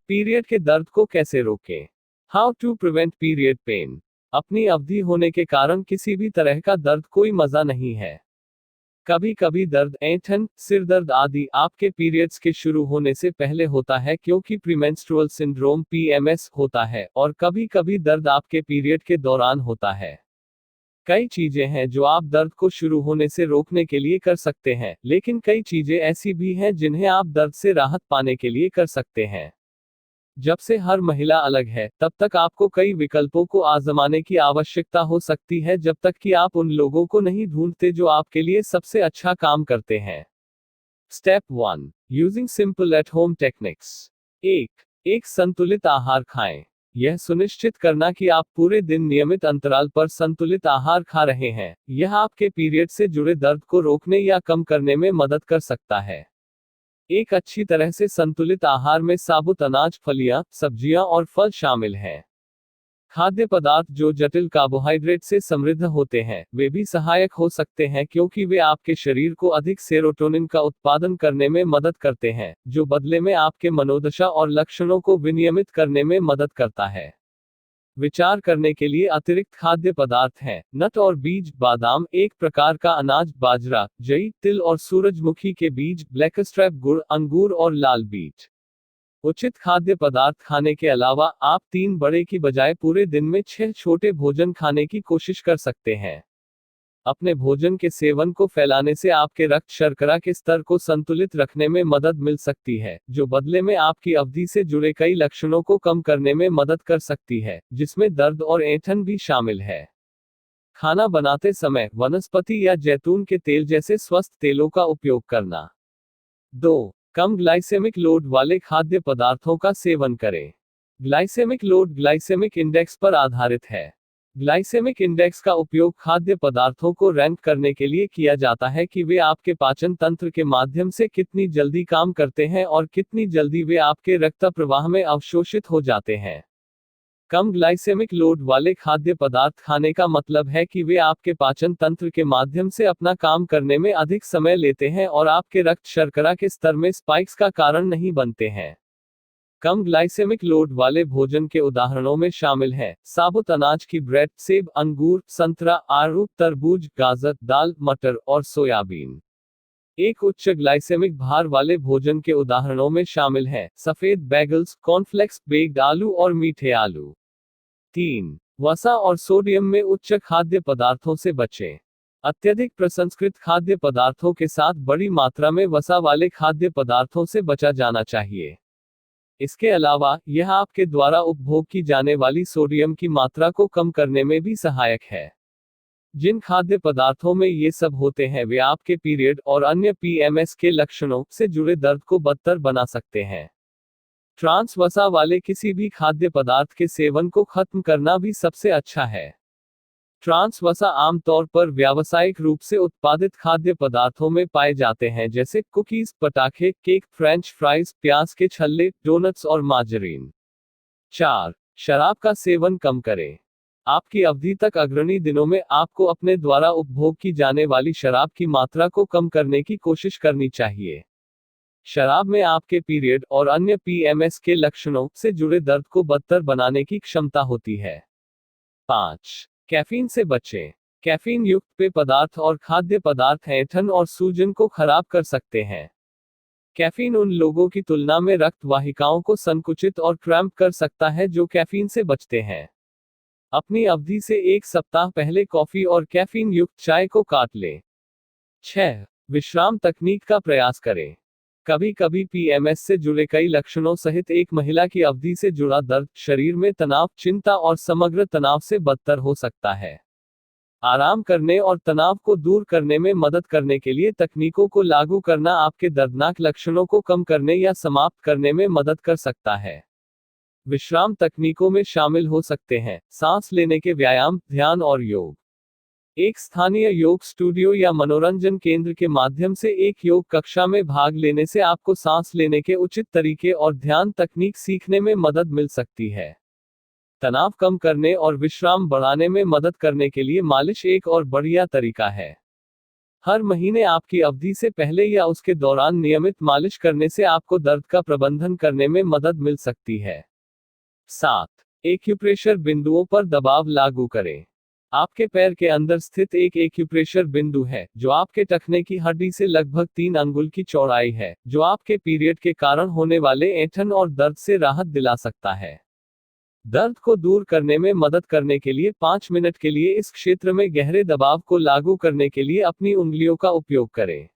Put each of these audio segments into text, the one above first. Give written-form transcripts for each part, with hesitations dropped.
Period के दर्द को कैसे रोकें? How to prevent period pain. अपनी अवधि होने के कारण किसी भी तरह का दर्द कोई मजा नहीं है। कभी कभी दर्द, ऐंठन, सिर दर्द आदि आपके पीरियड्स के शुरू होने से पहले होता है क्योंकि प्रीमेंस्ट्रुअल सिंड्रोम पीएमएस होता है, और कभी कभी दर्द आपके पीरियड के दौरान होता है। कई चीजें हैं जो आप दर्द को शुरू होने से रोकने के लिए कर सकते हैं, लेकिन कई चीजें ऐसी भी हैं जिन्हें आप दर्द से राहत पाने के लिए कर सकते हैं। जब से हर महिला अलग है, तब तक आपको कई विकल्पों को आजमाने की आवश्यकता हो सकती है जब तक कि आप उन लोगों को नहीं ढूंढते जो आपके लिए सबसे अच्छा काम करते हैं। Step 1, using simple at home techniques. एक संतुलित आहार खाएं। यह सुनिश्चित करना कि आप पूरे दिन नियमित अंतराल पर संतुलित आहार खा रहे हैं, यह आपके पीरियड से जुड़े दर्द को रोकने या कम करने में मदद कर सकता है। एक अच्छी तरह से संतुलित आहार में साबुत अनाज, फलियां, सब्जियां और फल शामिल हैं। खाद्य पदार्थ जो जटिल कार्बोहाइड्रेट से समृद्ध होते हैं, वे भी सहायक हो सकते हैं क्योंकि वे आपके शरीर को अधिक सेरोटोनिन का उत्पादन करने में मदद करते हैं, जो बदले में आपके मनोदशा और लक्षणों को विनियमित करने में मदद करता है। विचार करने के लिए अतिरिक्त खाद्य पदार्थ हैं: नट और बीज, बादाम, एक प्रकार का अनाज, बाजरा, जई, तिल और सूरजमुखी के बीज, ब्लैकस्ट्रैप गुड़, अंगूर और लाल बीट। उचित खाद्य पदार्थ खाने के अलावा आप 3 बड़े की बजाय पूरे दिन में 6 छोटे भोजन खाने की कोशिश कर सकते हैं। अपने भोजन के सेवन को फैलाने से आपके रक्त शर्करा के स्तर को संतुलित रखने में मदद मिल सकती है, जो बदले में आपकी अवधि से जुड़े कई लक्षणों को कम करने में मदद कर सकती है, जिसमें दर्द और ऐंठन भी शामिल है। खाना बनाते समय वनस्पति या जैतून के तेल जैसे स्वस्थ तेलों का उपयोग करना। 2, कम ग्लाइसेमिक लोड वाले खाद्य पदार्थों का सेवन करें। ग्लाइसेमिक लोड ग्लाइसेमिक इंडेक्स पर आधारित है। ग्लाइसेमिक इंडेक्स का उपयोग खाद्य पदार्थों को रैंक करने के लिए किया जाता है कि वे आपके पाचन तंत्र के माध्यम से कितनी जल्दी काम करते हैं और कितनी जल्दी वे आपके रक्त प्रवाह में अवशोषित हो जाते हैं। कम ग्लाइसेमिक लोड वाले खाद्य पदार्थ खाने का मतलब है कि वे आपके पाचन तंत्र के माध्यम से अपना काम करने में अधिक समय लेते हैं और आपके रक्त शर्करा के स्तर में स्पाइक्स का कारण नहीं बनते हैं। कम ग्लाइसेमिक लोड वाले भोजन के उदाहरणों में शामिल हैं: साबुत अनाज की ब्रेड, सेब, अंगूर, संतरा, आड़ू, तरबूज, गाजर, दाल, मटर और सोयाबीन। एक उच्च ग्लाइसेमिक भार वाले भोजन के उदाहरणों में शामिल हैं: सफेद बैगल्स, कॉर्नफ्लेक्स, बेक्ड आलू और मीठे आलू। 3, वसा और सोडियम में उच्च खाद्य पदार्थों से बचें। अत्यधिक प्रसंस्कृत खाद्य पदार्थों के साथ बड़ी मात्रा में वसा वाले खाद्य पदार्थों से बचा जाना चाहिए। इसके अलावा, यह आपके द्वारा उपभोग की जाने वाली सोडियम की मात्रा को कम करने में भी सहायक है। जिन खाद्य पदार्थों में ये सब होते हैं वे आपके पीरियड और अन्य पीएमएस के लक्षणों से जुड़े दर्द को बदतर बना सकते हैं। ट्रांस वसा वाले किसी भी खाद्य पदार्थ के सेवन को खत्म करना भी सबसे अच्छा है। ट्रांस वसा आमतौर पर व्यावसायिक रूप से उत्पादित खाद्य पदार्थों में पाए जाते हैं, जैसे कुकीज, पटाखे, केक, फ्रेंच फ्राइज, प्याज के छल्ले, डोनट्स और मार्जरीन। 4, शराब का सेवन कम करें। आपकी अवधि तक अग्रणी दिनों में आपको अपने द्वारा उपभोग की जाने वाली शराब की मात्रा को कम करने की कोशिश करनी चाहिए। शराब में आपके पीरियड और अन्य पीएमएस के लक्षणों से जुड़े दर्द को बदतर बनाने की क्षमता होती है। 5, कैफीन से बचें। कैफीन युक्त पेय पदार्थ और खाद्य पदार्थ ऐंठन और सूजन को खराब कर सकते हैं। कैफीन उन लोगों की तुलना में रक्त वाहिकाओं को संकुचित और क्रैम्प कर सकता है जो कैफीन से बचते हैं। अपनी अवधि से 1 सप्ताह पहले कॉफी और कैफीन युक्त चाय को काट लें। 6, विश्राम तकनीक का प्रयास करें। कभी कभी पीएमएस से जुड़े कई लक्षणों सहित एक महिला की अवधि से जुड़ा दर्द, शरीर में तनाव, चिंता और समग्र तनाव से बदतर हो सकता है। आराम करने और तनाव को दूर करने में मदद करने के लिए तकनीकों को लागू करना आपके दर्दनाक लक्षणों को कम करने या समाप्त करने में मदद कर सकता है। विश्राम तकनीकों में शामिल हो सकते हैं: सांस लेने के व्यायाम, ध्यान और योग। एक स्थानीय योग स्टूडियो या मनोरंजन केंद्र के माध्यम से एक योग कक्षा में भाग लेने से आपको सांस लेने के उचित तरीके और ध्यान तकनीक सीखने में मदद मिल सकती है। तनाव कम करने और विश्राम बढ़ाने में मदद करने के लिए मालिश एक और बढ़िया तरीका है। हर महीने आपकी अवधि से पहले या उसके दौरान नियमित मालिश करने से आपको दर्द का प्रबंधन करने में मदद मिल सकती है। 7. एक्यूप्रेशर बिंदुओं पर दबाव लागू करें। आपके पैर के अंदर स्थित एक एक्यूप्रेशर बिंदु है, जो आपके टखने की हड्डी से लगभग 3 अंगुल की चौड़ाई है, जो आपके पीरियड के कारण होने वाले ऐंठन और दर्द से राहत दिला सकता है। दर्द को दूर करने में मदद करने के लिए 5 मिनट के लिए इस क्षेत्र में गहरे दबाव को लागू करने के लिए अपनी उंगलियों का उपयोग करें।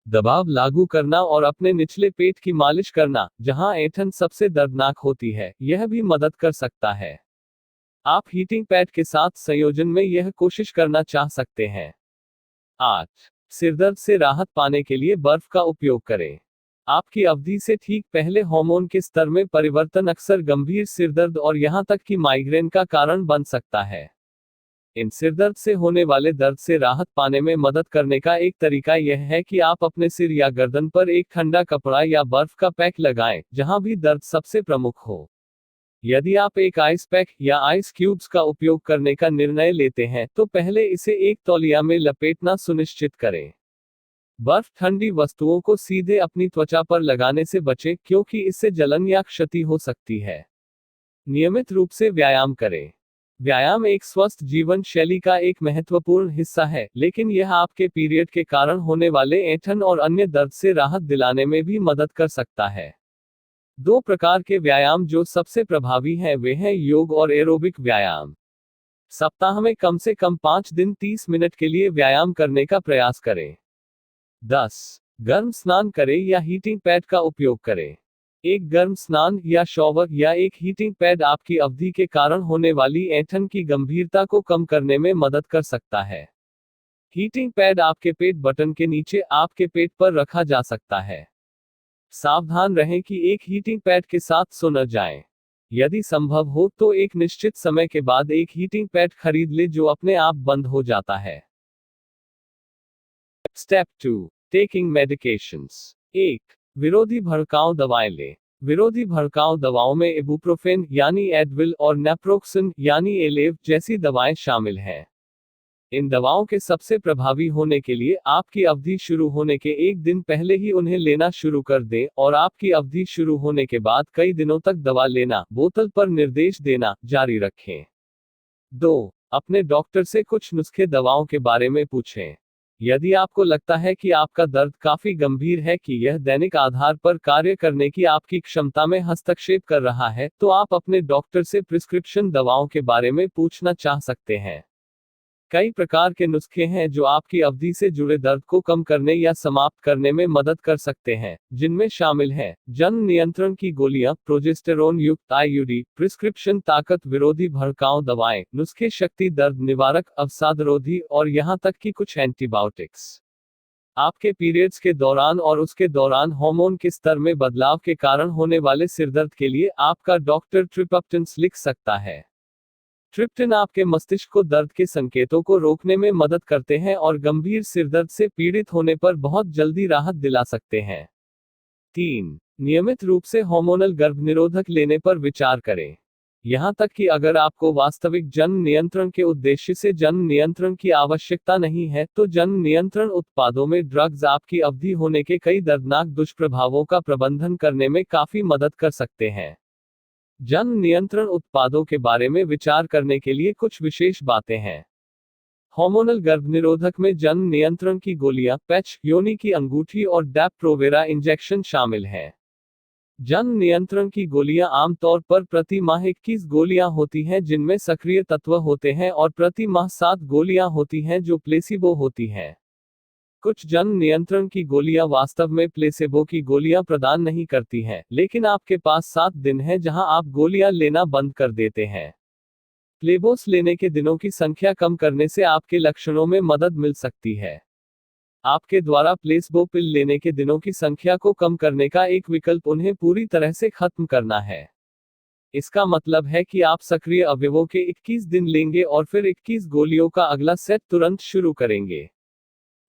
दबाव लागू करना और अपने निचले पेट की मालिश करना, जहां ऐंठन सबसे दर्दनाक होती है, यह भी मदद कर सकता है। आप हीटिंग पैड के साथ संयोजन में यह कोशिश करना चाह सकते हैं। 8. सिरदर्द से राहत पाने के लिए बर्फ का उपयोग करें। आपकी अवधि से ठीक पहले हार्मोन के स्तर में परिवर्तन अक्सर गंभीर सिरदर्द और यहां तक कि माइग्रेन का कारण बन सकता है। इन सिरदर्द से होने वाले दर्द से राहत पाने में मदद करने का एक तरीका यह है कि आप अपने सिर या गर्दन पर एक ठंडा कपड़ा या बर्फ का पैक लगाएं, जहां भी दर्द सबसे प्रमुख हो। यदि आप एक आइस पैक या आइस क्यूब्स का उपयोग करने का निर्णय लेते हैं, तो पहले इसे एक तौलिया में लपेटना सुनिश्चित करें। बर्फ ठंडी वस्तुओं को सीधे अपनी त्वचा पर लगाने से बचें, क्योंकि इससे जलन या क्षति हो सकती है। नियमित रूप से व्यायाम करें। व्यायाम एक स्वस्थ जीवन शैली का एक महत्वपूर्ण हिस्सा है, लेकिन यह आपके पीरियड के कारण होने वाले ऐंठन और अन्य दर्द से राहत दिलाने में भी मदद कर सकता है। 2 प्रकार के व्यायाम जो सबसे प्रभावी हैं वे हैं योग और एरोबिक व्यायाम। सप्ताह में कम से कम 5 दिन 30 मिनट के लिए व्यायाम करने का प्रयास करें। 10. गर्म स्नान करें या हीटिंग पैड का उपयोग करें। एक गर्म स्नान या शॉवर या एक हीटिंग पैड आपकी अवधि के कारण होने वाली ऐंठन की गंभीरता को कम करने में मदद कर सकता है। हीटिंग पैड आपके पेट बटन के नीचे आपके पेट पर रखा जा सकता है। सावधान रहें कि एक हीटिंग पैड के साथ सो न जाएं। यदि संभव हो तो एक निश्चित समय के बाद एक हीटिंग पैड खरीद ले जो अपने आप बंद हो जाता है। स्टेप 2. Taking medications. 1. विरोधी भड़काऊ दवाएं लें। विरोधी भड़काऊ दवाओं में इबुप्रोफेन यानी एडविल और नेप्रोक्सन यानी एलेव जैसी दवाएं शामिल हैं। इन दवाओं के सबसे प्रभावी होने के लिए आपकी अवधि शुरू होने के एक दिन पहले ही उन्हें लेना शुरू कर दें, और आपकी अवधि शुरू होने के बाद कई दिनों तक दवा लेना, बोतल पर निर्देश देना, जारी रखें। 2. अपने डॉक्टर से कुछ नुस्खे दवाओं के बारे में पूछें। यदि आपको लगता है कि आपका दर्द काफी गंभीर है कि यह दैनिक आधार पर कार्य करने की आपकी क्षमता में हस्तक्षेप कर रहा है, तो आप अपने डॉक्टर से प्रिस्क्रिप्शन दवाओं के बारे में पूछना चाह सकते हैं। कई प्रकार के नुस्खे हैं जो आपकी अवधि से जुड़े दर्द को कम करने या समाप्त करने में मदद कर सकते हैं, जिनमें शामिल हैं जन्म नियंत्रण की गोलियां, प्रोजेस्टेरोन युक्त आईयूडी, प्रिस्क्रिप्शन ताकत विरोधी भड़काऊ दवाएं, नुस्खे शक्ति दर्द निवारक, अवसादरोधी और यहां तक कि कुछ एंटीबायोटिक्स। आपके पीरियड्स के दौरान और उसके दौरान हार्मोन के स्तर में बदलाव के कारण होने वाले सिरदर्द के लिए आपका डॉक्टर ट्रिप्टन्स लिख सकता है। ट्रिप्टन आपके मस्तिष्क को दर्द के संकेतों को रोकने में मदद करते हैं और गंभीर सिरदर्द से पीड़ित होने पर बहुत जल्दी राहत दिला सकते हैं। 3. नियमित रूप से हार्मोनल गर्भनिरोधक लेने पर विचार करें। यहां तक कि अगर आपको वास्तविक जन्म नियंत्रण के उद्देश्य से जन्म नियंत्रण की आवश्यकता नहीं है, तो जन्म नियंत्रण उत्पादों में ड्रग्स आपकी अवधि होने के कई दर्दनाक दुष्प्रभावों का प्रबंधन करने में काफी मदद कर सकते हैं। जन्म नियंत्रण उत्पादों के बारे में विचार करने के लिए कुछ विशेष बातें हैं। हार्मोनल गर्भनिरोधक में जन्म नियंत्रण की गोलियां, पैच, योनि की अंगूठी और डैप प्रोवेरा इंजेक्शन शामिल हैं। जन्म नियंत्रण की गोलियां आमतौर पर प्रति माह 21 गोलियां होती हैं जिनमें सक्रिय तत्व होते हैं, और प्रति माह 7 गोलियां होती हैं जो प्लेसिबो होती हैं। कुछ जन्म नियंत्रण की गोलियां वास्तव में प्लेसेबो की गोलियां प्रदान नहीं करती हैं, लेकिन आपके पास 7 दिन हैं जहां आप गोलियां लेना बंद कर देते हैं। प्लेबोस लेने के दिनों की संख्या कम करने से आपके लक्षणों में मदद मिल सकती है। आपके द्वारा प्लेसबो पिल लेने के दिनों की संख्या को कम करने का एक विकल्प उन्हें पूरी तरह से खत्म करना है। इसका मतलब है कि आप सक्रिय अवयवों के 21 दिन लेंगे और फिर 21 गोलियों का अगला सेट तुरंत शुरू करेंगे।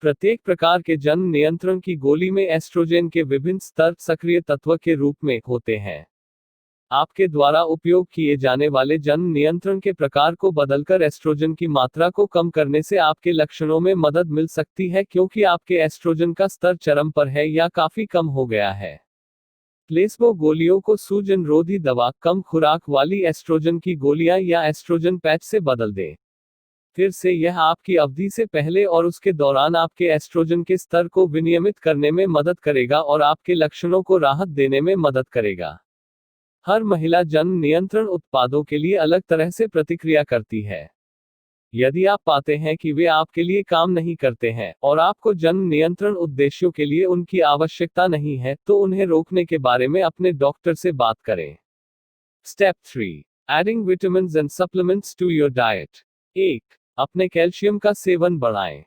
प्रत्येक प्रकार के जन्म नियंत्रण की गोली में एस्ट्रोजेन के विभिन्न स्तर सक्रिय तत्व के रूप में होते हैं। आपके द्वारा उपयोग किए जाने वाले जन्म नियंत्रण के प्रकार को बदलकर एस्ट्रोजन की मात्रा को कम करने से आपके लक्षणों में मदद मिल सकती है, क्योंकि आपके एस्ट्रोजन का स्तर चरम पर है या काफी कम हो गया है। प्लेसबो गोलियों को सूजन रोधी दवा, कम खुराक वाली एस्ट्रोजन की गोलियां या एस्ट्रोजन पैच से बदल दें। फिर से यह आपकी अवधि से पहले और उसके दौरान आपके एस्ट्रोजन के स्तर को विनियमित करने में मदद करेगा और आपके लक्षणों को राहत देने में मदद करेगा। हर महिला जन्म नियंत्रण उत्पादों के लिए अलग तरह से प्रतिक्रिया करती है। यदि आप पाते हैं कि वे आपके लिए काम नहीं करते हैं और आपको जन्म नियंत्रण उद्देश्यों के लिए उनकी आवश्यकता नहीं है, तो उन्हें रोकने के बारे में अपने डॉक्टर से बात करें। Step 3, adding vitamins and supplements to your diet. 1, अपने कैल्शियम का सेवन बढ़ाएं।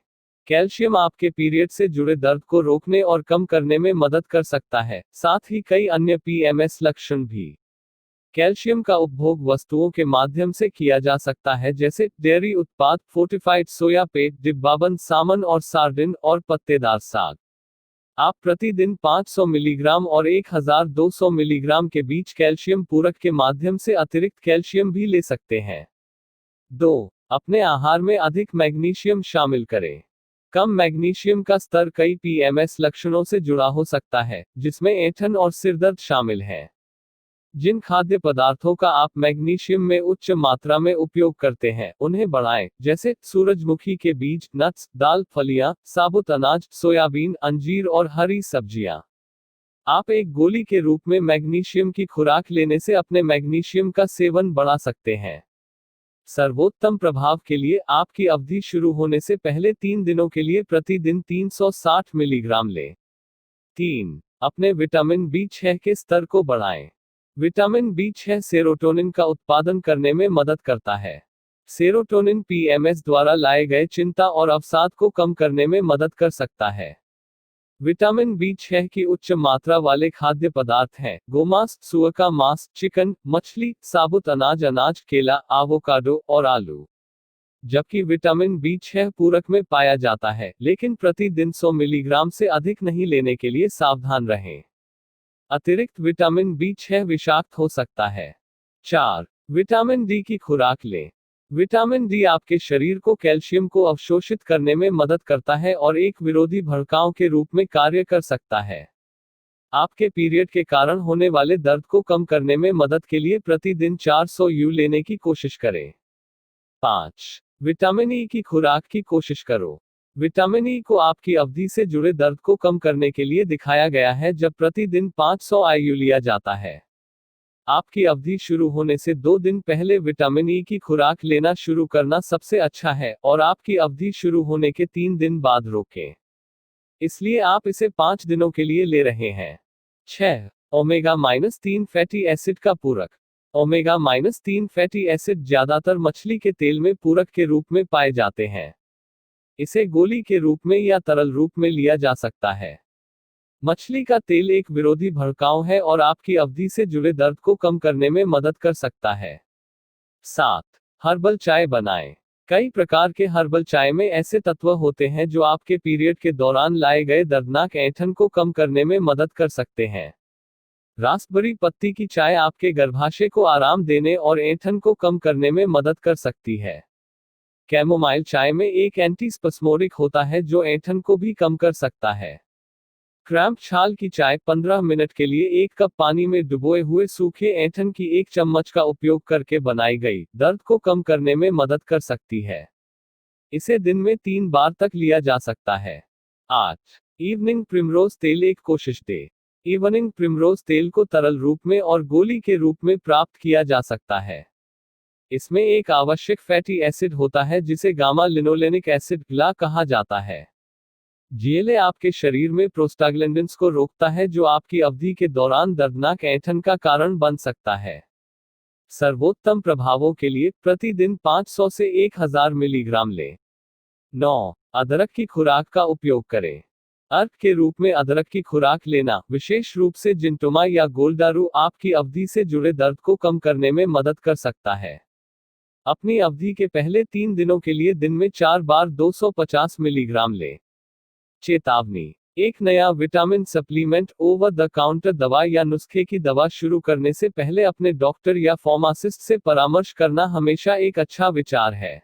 कैल्शियम आपके पीरियड से जुड़े दर्द को रोकने और कम करने में मदद कर सकता है, साथ ही कई अन्य पीएमएस लक्षण भी। कैल्शियम का उपभोग वस्तुओं के माध्यम से किया जा सकता है, जैसे डेयरी उत्पाद, फोर्टिफाइड सोया पेट, डिब्बाबंद सामन और सार्डिन, और पत्तेदार साग। आप प्रतिदिन 500 मिलीग्राम और 1200 मिलीग्राम के बीच कैल्शियम पूरक के माध्यम से अतिरिक्त कैल्शियम भी ले सकते हैं। 2, अपने आहार में अधिक मैग्नीशियम शामिल करें। कम मैग्नीशियम का स्तर कई पीएमएस लक्षणों से जुड़ा हो सकता है, जिसमें ऐंठन और सिरदर्द शामिल है। जिन खाद्य पदार्थों का आप मैग्नीशियम में उच्च मात्रा में उपयोग करते हैं, उन्हें बढ़ाएं, जैसे सूरजमुखी के बीज, नट्स, दाल, फलियां, साबुत अनाज, सोयाबीन, अंजीर और हरी सब्जियां। आप एक गोली के रूप में मैग्नीशियम की खुराक लेने से अपने मैग्नीशियम का सेवन बढ़ा सकते हैं। सर्वोत्तम प्रभाव के लिए आपकी अवधि शुरू होने से पहले 3 दिनों के लिए प्रतिदिन 360 मिलीग्राम लें। 3, अपने विटामिन B6 के स्तर को बढ़ाएं। विटामिन B6 सेरोटोनिन का उत्पादन करने में मदद करता है। सेरोटोनिन पीएमएस द्वारा लाए गए चिंता और अवसाद को कम करने में मदद कर सकता है। विटामिन B6 की उच्च मात्रा वाले खाद्य पदार्थ हैं गोमांस, सुअर का मांस, चिकन, मछली, साबुत अनाज, केला, एवोकाडो और आलू। जबकि विटामिन B6 पूरक में पाया जाता है, लेकिन प्रतिदिन 100 मिलीग्राम से अधिक नहीं लेने के लिए सावधान रहें। अतिरिक्त विटामिन B6 विषाक्त हो सकता है। 4, विटामिन D की खुराक लें। विटामिन D आपके शरीर को कैल्शियम को अवशोषित करने में मदद करता है और एक विरोधी भड़काऊ के रूप में कार्य कर सकता है। आपके पीरियड के कारण होने वाले दर्द को कम करने में मदद के लिए प्रतिदिन 400 यू लेने की कोशिश करें। 5, विटामिन E की खुराक की कोशिश करो। विटामिन E को आपकी अवधि से जुड़े दर्द को कम करने के लिए दिखाया गया है, जब प्रतिदिन 500 IU लिया जाता है। आपकी अवधि शुरू होने से 2 दिन पहले विटामिन E की खुराक लेना शुरू करना सबसे अच्छा है, और आपकी अवधि शुरू होने के 3 दिन बाद रोकें। इसलिए आप इसे 5 दिनों के लिए ले रहे हैं। 6, ओमेगा-3 फैटी एसिड का पूरक। ओमेगा-3 फैटी एसिड ज्यादातर मछली के तेल में पूरक के रूप में पाए जाते हैं। इसे गोली के रूप में या तरल रूप में लिया जा सकता है। मछली का तेल एक विरोधी भड़काऊ है और आपकी अवधि से जुड़े दर्द को कम करने में मदद कर सकता है। 7, हर्बल चाय बनाएं। कई प्रकार के हर्बल चाय में ऐसे तत्व होते हैं जो आपके पीरियड के दौरान लाए गए दर्दनाक ऐंठन को कम करने में मदद कर सकते हैं। रास्पबेरी पत्ती की चाय आपके गर्भाशय को आराम देने और ऐंठन को कम करने में मदद कर सकती है। कैमोमाइल चाय में एक एंटीस्पस्मोडिक होता है जो ऐंठन को भी कम कर सकता है। क्रैम्प छाल की चाय 15 मिनट के लिए 1 कप पानी में डुबोए हुए सूखे ऐंठन की 1 चम्मच का उपयोग करके बनाई गई, दर्द को कम करने में मदद कर सकती है। इसे दिन में 3 बार तक लिया जा सकता है। 8, इवनिंग प्रिमरोज तेल एक कोशिश दे। इवनिंग प्रिमरोज तेल को तरल रूप में और गोली के रूप में प्राप्त किया जा सकता है। इसमें एक आवश्यक फैटी एसिड होता है जिसे गामा लिनोलेनिक एसिड GLA कहा जाता है। GLA आपके शरीर में प्रोस्टाग्लैंडिन्स को रोकता है, जो आपकी अवधि के दौरान दर्दनाक ऐंठन का कारण बन सकता है। सर्वोत्तम प्रभावों के लिए प्रतिदिन 500 से 1000 मिलीग्राम लें। 9, अदरक की खुराक का उपयोग करें। अर्क के रूप में अदरक की खुराक लेना, विशेष रूप से जिंटोमा या गोल्डारू, आपकी अवधि से जुड़े दर्द को कम करने में मदद कर सकता है। अपनी अवधि के पहले 3 दिनों के लिए दिन में 4 बार 250 मिलीग्राम लें। चेतावनी: एक नया vitamin supplement, over the counter दवा या नुस्खे की दवा शुरू करने से पहले अपने डॉक्टर या फार्मासिस्ट से परामर्श करना हमेशा एक अच्छा विचार है।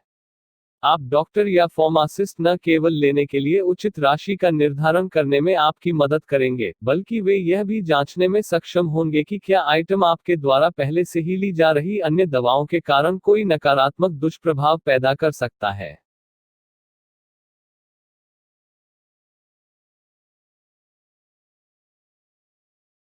आप डॉक्टर या फार्मासिस्ट न केवल लेने के लिए उचित राशि का निर्धारण करने में आपकी मदद करेंगे, बल्कि वे यह भी जांचने में सक्षम होंगे कि क्या आइटम आपके द्वारा पहले से ही ली जा रही अन्य दवाओं के कारण कोई नकारात्मक दुष्प्रभाव पैदा कर सकता है।